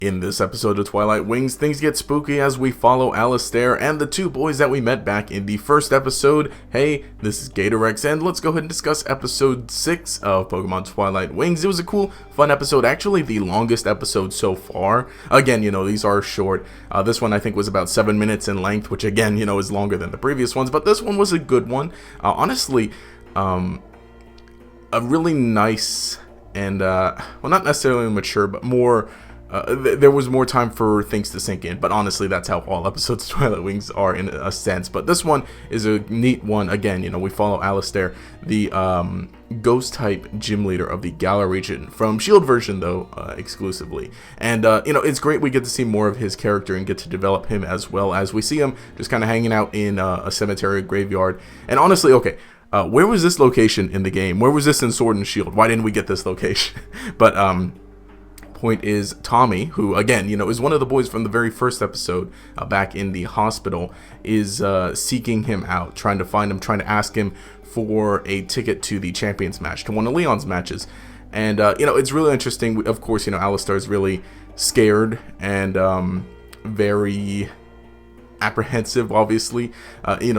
In this episode of Twilight Wings, things get spooky as we follow Allister and the two boys that we met back in the first episode. Hey, this is GatorEX, and let's go ahead and discuss episode 6 of Pokemon Twilight Wings. It was a cool, fun episode, actually the longest episode so far. Again, these are short. This one I think was about 7 minutes in length, which again, is longer than the previous ones, but this one was a good one. Honestly, a really nice and, well, not necessarily mature, but more... there was more time for things to sink in, but honestly, that's how all episodes of Twilight Wings are in a sense. But this one is a neat one. Again, we follow Allister, the ghost-type gym leader of the Galar region, from S.H.I.E.L.D. version, though, exclusively. And, it's great we get to see more of his character and get to develop him as well, as we see him just kind of hanging out in a cemetery graveyard. And honestly, okay, where was this location in the game? Where was this in Sword and Shield? Why didn't we get this location? But, point is, Tommy, who again is one of the boys from the very first episode back in the hospital, is seeking him out, trying to find him, trying to ask him for a ticket to the champions match, to one of Leon's matches. And it's really interesting. Of course, Allister is really scared and very apprehensive, obviously,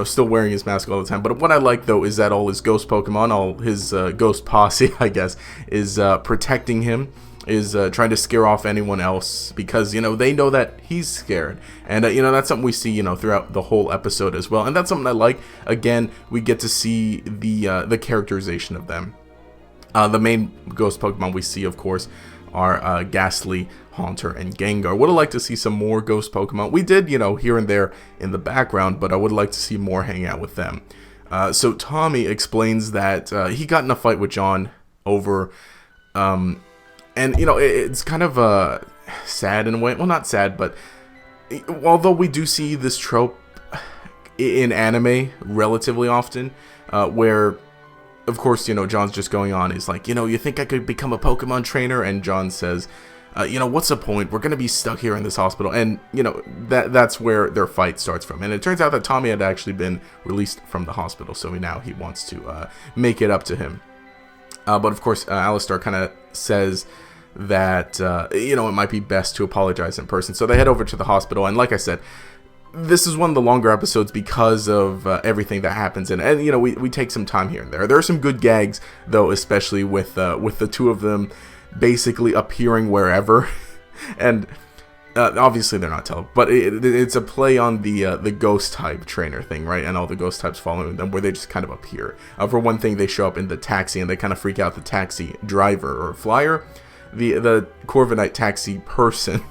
still wearing his mask all the time. But what I like, though, is that all his ghost Pokemon, all his ghost posse, I guess, is protecting him, is trying to scare off anyone else, because they know that he's scared. And that's something we see throughout the whole episode as well, and that's something I like. Again, we get to see the characterization of them. The main ghost Pokemon we see, of course, are Ghastly, Haunter, and Gengar. Would have liked to see some more ghost Pokemon. We did, here and there in the background, but I would like to see more hang out with them. So Tommy explains that he got in a fight with John over and, it's kind of sad in a way. Well, not sad, but although we do see this trope in anime relatively often, where, of course, John's just going on. He's like, you think I could become a Pokemon trainer? And John says, what's the point? We're going to be stuck here in this hospital. And, that's where their fight starts from. And it turns out that Tommy had actually been released from the hospital. So now he wants to make it up to him. But of course, Allister kind of says that, it might be best to apologize in person. So they head over to the hospital. And like I said, this is one of the longer episodes because of everything that happens. And we take some time here and there. There are some good gags, though, especially with the two of them basically appearing wherever. And obviously they're not teleported, but it's a play on the ghost type trainer thing, right? And all the ghost types following them, where they just kind of appear. For one thing, they show up in the taxi and they kind of freak out the taxi driver or flyer, the Corviknight taxi person.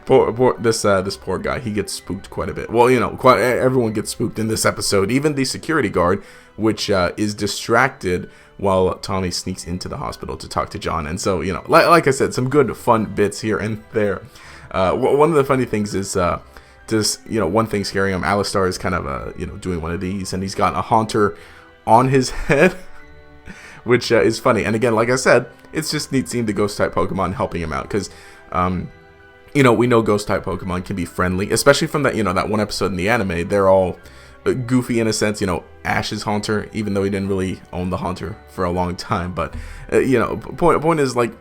This poor guy, he gets spooked quite a bit. Well, everyone gets spooked in this episode, even the security guard, which is distracted while Tommy sneaks into the hospital to talk to John. And so, like I said, some good fun bits here and there. One of the funny things is just one thing scaring him. Allister is kind of doing one of these, and he's got a Haunter on his head, which is funny. And again, like I said, it's just neat seeing the ghost type Pokemon helping him out, because we know ghost type Pokemon can be friendly, especially from that that one episode in the anime. They're all goofy in a sense. Ash's Haunter, even though he didn't really own the Haunter for a long time, but point is, like,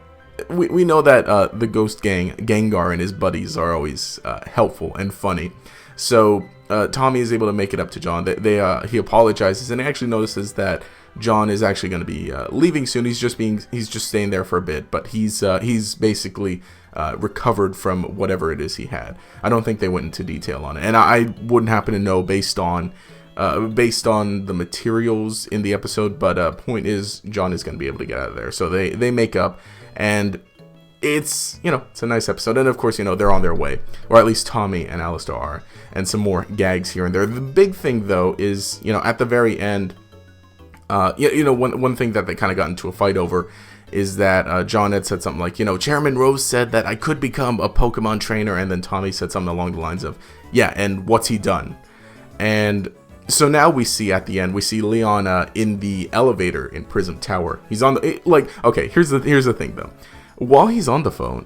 we know that the ghost gang, Gengar, and his buddies are always helpful and funny. So Tommy is able to make it up to John. He apologizes, and he actually notices that John is actually going to be leaving soon. He's just staying there for a bit, but he's basically recovered from whatever it is he had. I don't think they went into detail on it, and I wouldn't happen to know based on the materials in the episode. But point is, John is going to be able to get out of there. So they make up. And it's a nice episode. And of course, they're on their way, or at least Tommy and Allister are, and some more gags here and there. The big thing, though, is, at the very end, one thing that they kind of got into a fight over is that John had said something like, Chairman Rose said that I could become a Pokemon trainer. And then Tommy said something along the lines of, yeah, and what's he done? And so now we see at the end, we see Leon in the elevator in Prism Tower. He's on the, okay, here's the thing, though. While he's on the phone,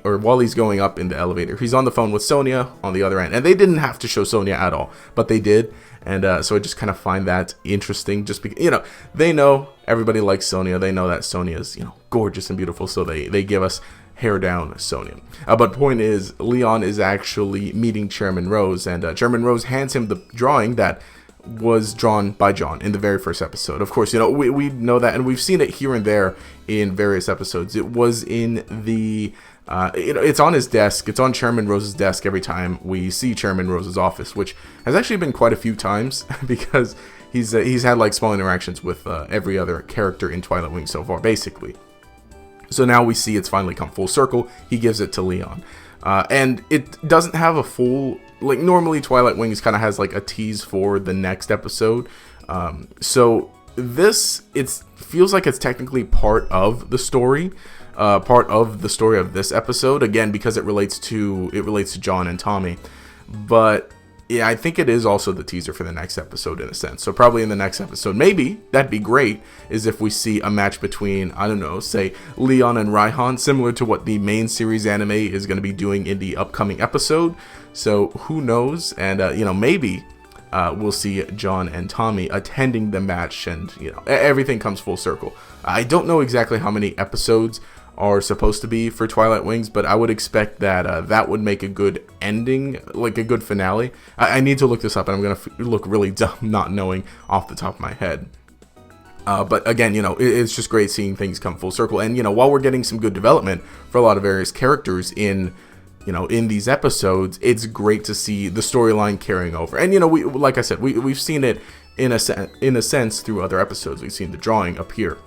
while he's going up in the elevator, he's on the phone with Sonia on the other end. And they didn't have to show Sonia at all, but they did. And so I just kind of find that interesting, just because, they know everybody likes Sonia. They know that Sonia is, gorgeous and beautiful. So they give us hair down Sonia. But point is, Leon is actually meeting Chairman Rose, and Chairman Rose hands him the drawing that was drawn by John in the very first episode. Of course, you know, we know that, and we've seen it here and there in various episodes. It was in the it's on his desk. It's on Chairman Rose's desk every time we see Chairman Rose's office, which has actually been quite a few times because he's had like small interactions with every other character in Twilight Wings so far, basically. So now we see it's finally come full circle. He gives it to Leon. And it doesn't have a full, like normally Twilight Wings kind of has like a tease for the next episode. So this, it feels like it's technically part of the story. Part of the story of this episode, again, because it relates to John and Tommy. But yeah, I think it is also the teaser for the next episode in a sense. So probably in the next episode, maybe that'd be great, is if we see a match between, I don't know, say Leon and Raihan, similar to what the main series anime is going to be doing in the upcoming episode. So who knows? And you know, maybe we'll see John and Tommy attending the match, and you know, everything comes full circle. I don't know exactly how many episodes are supposed to be for Twilight Wings, but I would expect that that would make a good ending, like a good finale. I need to look this up, and I'm going to look really dumb not knowing off the top of my head. But again, you know, it's just great seeing things come full circle. And, you know, while we're getting some good development for a lot of various characters in, you know, in these episodes, it's great to see the storyline carrying over. And, you know, like I said, we've seen it in a sense through other episodes. We've seen the drawing appear.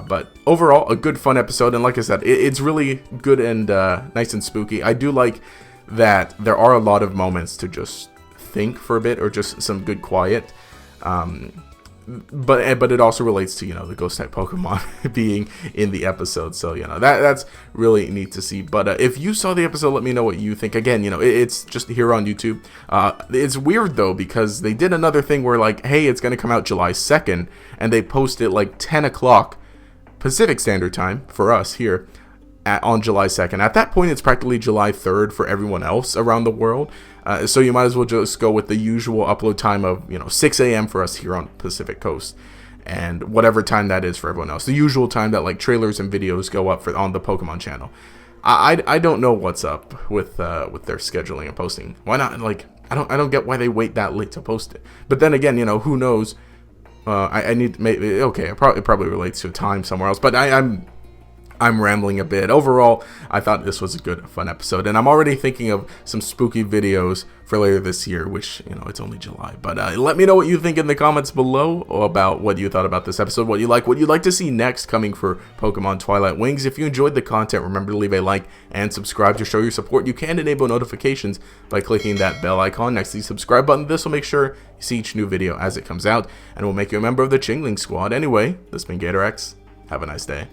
But overall, a good, fun episode. And like I said, it's really good and nice and spooky. I do like that there are a lot of moments to just think for a bit, or just some good quiet. But it also relates to, you know, the ghost type Pokemon being in the episode. So, you know, that's really neat to see. But if you saw the episode, let me know what you think. Again, you know, it's just here on YouTube. It's weird though, because they did another thing where like, hey, it's going to come out July 2nd, and they post it like 10 o'clock Pacific Standard Time for us here on July 2nd. At that point, it's practically July 3rd for everyone else around the world. So you might as well just go with the usual upload time of, you know, 6 a.m. for us here on Pacific Coast, and whatever time that is for everyone else. The usual time that like trailers and videos go up on the Pokemon channel. I don't know what's up with their scheduling and posting. Why not? Like, I don't get why they wait that late to post it. But then again, you know, who knows? I need to maybe, okay, it probably relates to a time somewhere else, but I'm rambling a bit. Overall, I thought this was a good, fun episode, and I'm already thinking of some spooky videos for later this year, which, you know, it's only July. But let me know what you think in the comments below about what you thought about this episode, what you'd like to see next coming for Pokemon Twilight Wings. If you enjoyed the content, remember to leave a like and subscribe to show your support. You can enable notifications by clicking that bell icon next to the subscribe button. This will make sure you see each new video as it comes out, and will make you a member of the Chingling Squad. Anyway, this has been GatorEX. Have a nice day.